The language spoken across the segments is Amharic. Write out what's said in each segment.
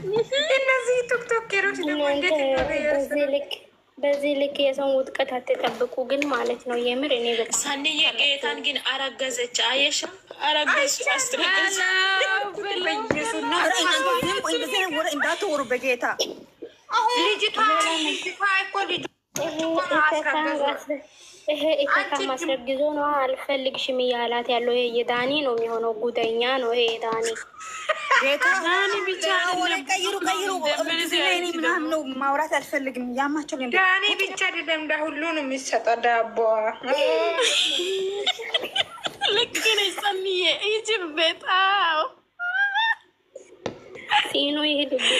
እነዚህ ቲክቶከሮች ደግሞ እንዴት ነው በዚህ ልክ የሰው ውጥቀት አትጠብቁ ግን ማለት ነው። የምር እኔ በጣም ሳንዬ ጌታን ግን አረገዘች። አየሽ አረገዘች። አስተረገዘች እንዳትወሩ በጌታ ልጅቷ እኮ ልጅ ይሄ ኢከካ ማስረግዞ ነው አልፈልግሽም እያላት ያለው ይሄ የዳኒ ነው የሚሆነው። ጉደኛ ነው ይሄ የዳኒ ዳኒ ብቻ ቀይሩ ምናምን ነው ማውራት አልፈልግም። ያማቸው ዳኒ ብቻ አይደለም ለሁሉ ነው የሚሰጠው ዳቦ። ልክ ነሽ ሰኒዬ። ይጅብ በጣም ሲኖ ይሄድብኝ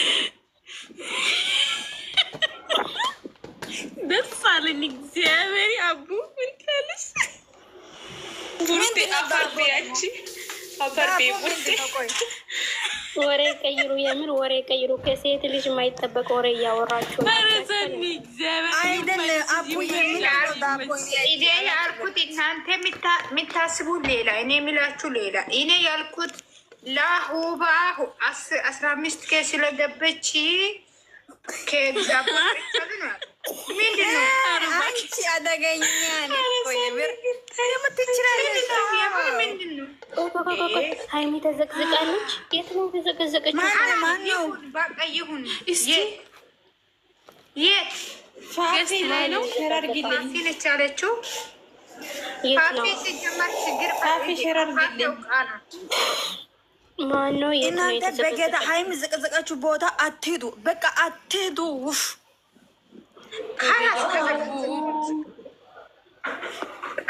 ደስ አለኝ። እግዚአብሔር አቡ ምን ካለሽ ቡርቴ አፈርቢያቺ አፈርቢ ቡርቴ ወሬ ቀይሩ፣ የምር ወሬ ቀይሩ። ከሴት ልጅ የማይጠበቅ ወሬ እያወራችሁ አረዘኒ እግዚአብሔር አይደለም። አቡ እኔ ያልኩት እናንተ የምታስቡ ሌላ፣ እኔ የሚላችሁ ሌላ። እኔ ያልኩት ለሁባ 15 ኬ ስለገበች ከዛባሪ ነው። ምንድን ነው አንቺ አደገኛ ሀይሚ ተዘቅዝቃለች። የት ነው ተዘቀዘቀች? ማነው በቃ ይሁን። የት ፋሲ ላይ ነው ሸራርግልኝ ነች ያለችው። ፋሲ ሲጀመር ችግር ፋሲ ሸራርግልኝ ማነው? እናንተ በጌታ ሀይሚ ዘቀዘቃችሁ ቦታ አትሄዱ፣ በቃ አትሄዱ።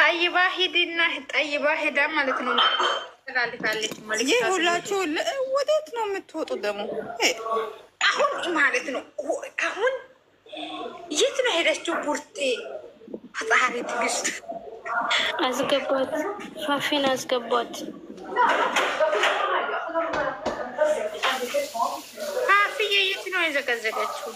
ጠይባ ሂድና ጠይባ ሄዳ ማለት ነው ተላልፋለች ማለት ይህ ሁላችሁ ወዴት ነው የምትወጡ? ደግሞ አሁን ማለት ነው አሁን የት ነው ሄደችው? ቡርቴ ፈጣሪ ትግስት አስገቧት፣ ፋፊን አስገቧት። ፋፊዬ የት ነው የዘቀዘቀችው?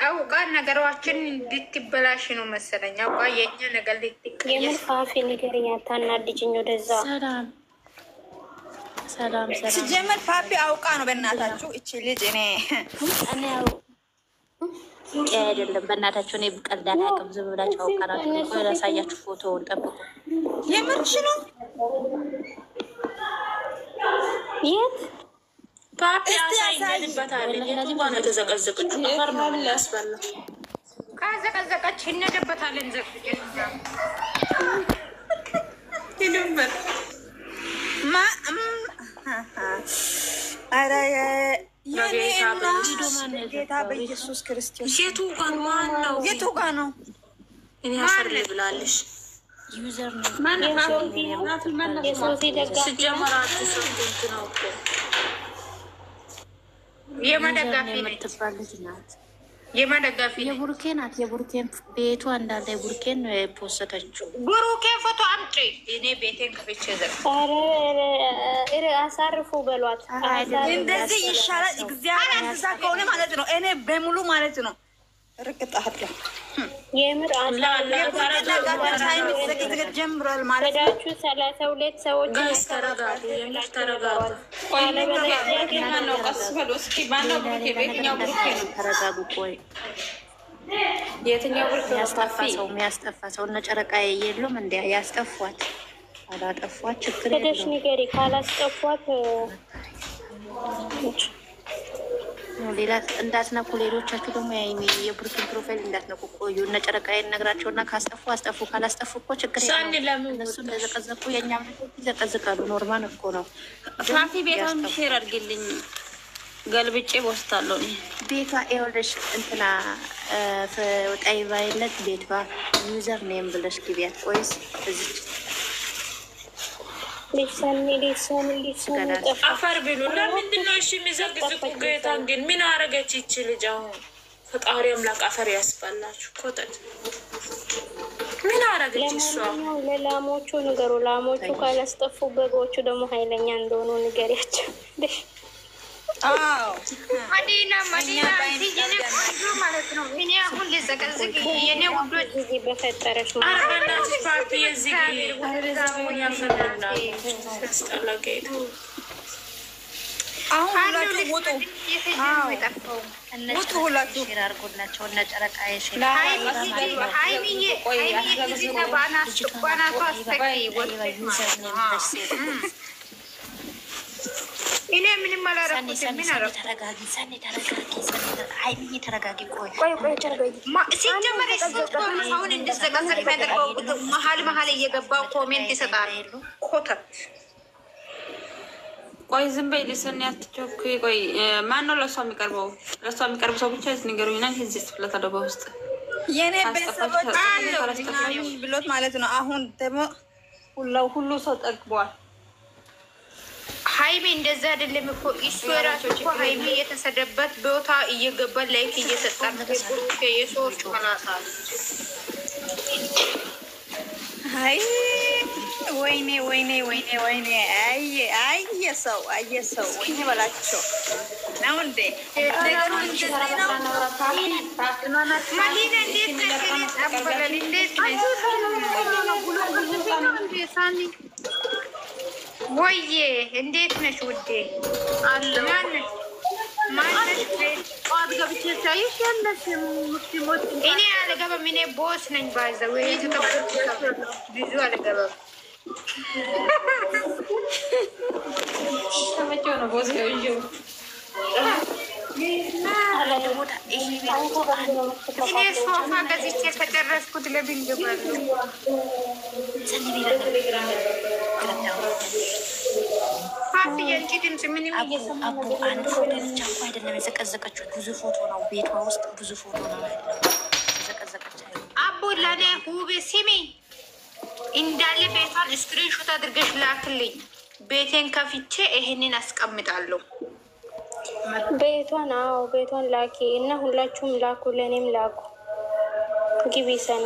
አውቃ ነገሯችን እንድትበላሽ ነው መሰለኝ። አውቃ የኛ ነገር ልትቀየስ። የምን ፋፊ ንገረኝ፣ አታናድጅኝ። ወደዛ ሰላም ሲጀመር ፓፒ አውቃ ነው። በእናታችሁ እቺ ልጅ እኔ አይደለም በእናታችሁ እኔ ቀልድ አላውቅም። ዝም ብላችሁ አውቃናችሁ። ላሳያችሁ ፎቶውን ጠብቁ። የምርሽ ነው? የት ፓፒ ያሳይበታል። የቱ ጋር ነው የተዘቀዘቀችው? አፈር ነው ያስበላ። ካዘቀዘቀች እንሄድበታለን። ዘቅዘቀች ይደምበር ኧረ ጌታ በኢየሱስ ክርስቶስ የቱ ጋር ማን ነው? የቱ ጋር ነው? እኔ አፈር ብላለሽ። ዩዘር ነው የሶሲ ደጋፊ ሲጀመራችሁ ሶስት ነው እኮ የማደጋፊ የምትባል ልጅ ናት። የማደጋፊ የቡርኬ ናት። የቡርኬን ቤቷ እንዳለ የቡርኬን ነው የፖሰተችው። ቡሩኬ ፎቶ አምጪ። እኔ ቤቴን ከፍቼ ዘግ አሳርፉ በሏት። እንደዚህ ይሻላል። እግዚአብሔር አንተሳ ከሆነ ማለት ነው እኔ በሙሉ ማለት ነው ርቅጣለሁ። የምር ጀምሯል ማለት ነው። ሄዳችሁ 32 ሰዎች ተረጋጉ። የምር ተረጋጉ። ቀስ በሉ እስኪ። ማነው ብሩኬ? በየትኛው ብሩኬ ነው? ተረጋጉ። ቆይ የትኛው ብሩኬ? የሚያስጠፋ ሰው እነ ጨረቃ የሉም እንዲ ያስጠፏት። አላጠፏት ችግር ሄደሽ ንገሪ። ካላስጠፏት ሌላ እንዳትነኩ። ሌሎቻችሁ ደግሞ የቡርኪን ፕሮፋይል እንዳትነኩ። ቆዩ እነ ጨረቃዬን ነግራቸውና ካስጠፉ አስጠፉ፣ ካላስጠፉ እኮ ችግር እነሱ እንደዘቀዘቁ የእኛም ልጆች ይዘቀዝቃሉ። ኖርማል እኮ ነው። ፋፊ ቤቷን ሼር አድርግልኝ፣ ገልብጬ ቦስታለሁ። ቤቷ ይኸውልሽ እንትና ጠይባይነት ቤቷ ዩዘር ኔም ብለሽ ግቢያት። ቆይስ እዚች አፈር ብሉ። ለምንድን ነው እሺ የሚዘግዝቁ? ጌታን ግን ምን አረገች ይቺ ልጅ? አሁን ፈጣሪ አምላክ አፈር ያስባላችሁ። ኮተት ምን አረገች እሷ? ለላሞቹ ንገሩ። ላሞቹ ካላስጠፉ በጎቹ ደግሞ ኃይለኛ እንደሆኑ ንገሪያቸው። መዲና ማለት ነው። እኔ አሁን ልዘቀዝቅ የኔ ውዶች በፈጠረች አረበናች ፓፒ የዚህ ያፈርና ያስጠላ ጌታ አሁን ሁላችሁ ውጡ። ውጡ ሁላችሁ። ሼር አድርጎላቸው እነ ጨረቃዬ ሼር እኔ ምንም አላደረኩትም። ምን አደረኩ? ተረጋጊ ሰኒ፣ ሀይሚዬ ተረጋጊ። ሲጀመር አሁን እንድዘቀዘቅ የሚያደርገው መሀል እየገባው ኮሜንት ይሰጣል። ኮተት ቆይ ዝም በይ ልስን ያትቸኩ። ቆይ ማን ነው ለእሷ የሚቀርበው? ለእሷ የሚቀርብ ሰው ብቻ ንገሩኝና ዚህ ስፍለት አደባ ውስጥ የኔ ቤተሰቦች አለው ብሎት ማለት ነው። አሁን ደግሞ ሁሉ ሰው ጠግቧል። ሀይሚ እንደዛ አይደለም እኮ እሱ የራሱ እኮ ሀይሚ የተሰደበት ቦታ እየገባ ላይክ እየሰጣል። የሶስት መላሳል አይ ወይኔ አየሰው ወይኔ በላቸው ነው እንዴ ወይዬ እንዴት ነሽ ውዴ? እኔ አልገባም። እኔ ቦስ ነኝ። ባይዘው ብዙ አልገባም። ተመቸው ነው ቦስ እኔ ሶፋ ገዝቼ ከጨረስኩት ለምን ገባለሁ? አቡ አንድ ፎቶ ብቻ እኮ አይደለም የዘቀዘቀችው፣ ብዙ ፎቶ ነው። ቤቷ ውስጥ ብዙ ፎቶ ነው ያለው። የዘቀዘቀች አቡ ለኔ ሁቤ ሲሚ እንዳለ ቤቷን ስክሪንሾት አድርገሽ ላክልኝ። ቤቴን ከፍቼ ይሄንን አስቀምጣለሁ። ቤቷን ቤቷን ላኪ እና ሁላችሁም ላኩ፣ ለእኔም ላኩ። ግቢ ሰኒ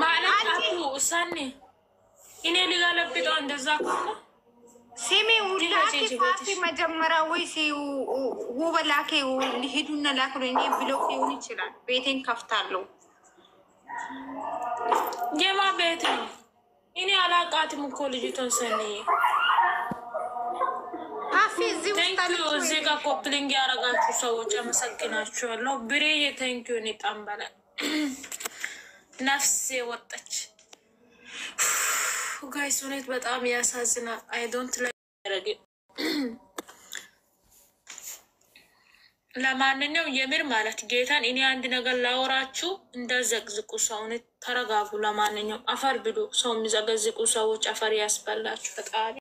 ማለት አቡ ሰኒ እኔ ሊጋለብጠው እንደዛ ከሆነ ሲሚ ሁላኪ ፋፊ መጀመሪያ ወይስ ውበ ላኪ ሊሄዱና ላክሉ። እኔ ብለው ሊሆን ይችላል። ቤቴን ከፍታለሁ። የማ ቤት ነው? እኔ አላቃትም እኮ ልጅቷን ሰኒ እዚህ ጋር ኮፕሊንግ ያደረጋችሁ ሰዎች አመሰግናችኋለሁ። ብሬ የቴንኪውን ይጣንበለ ነፍሴ ወጣች። ጋይስ ሁኔት በጣም ያሳዝናል። አይ ዶንት ላይክ። ለማንኛውም የምር ማለት ጌታን እኔ አንድ ነገር ላወራችሁ፣ እንደዘቅዝቁ ሰውን ተረጋጉ። ለማንኛውም አፈር ብሉ። ሰው የሚዘገዝቁ ሰዎች አፈር ያስበላችሁ ፈጣሪ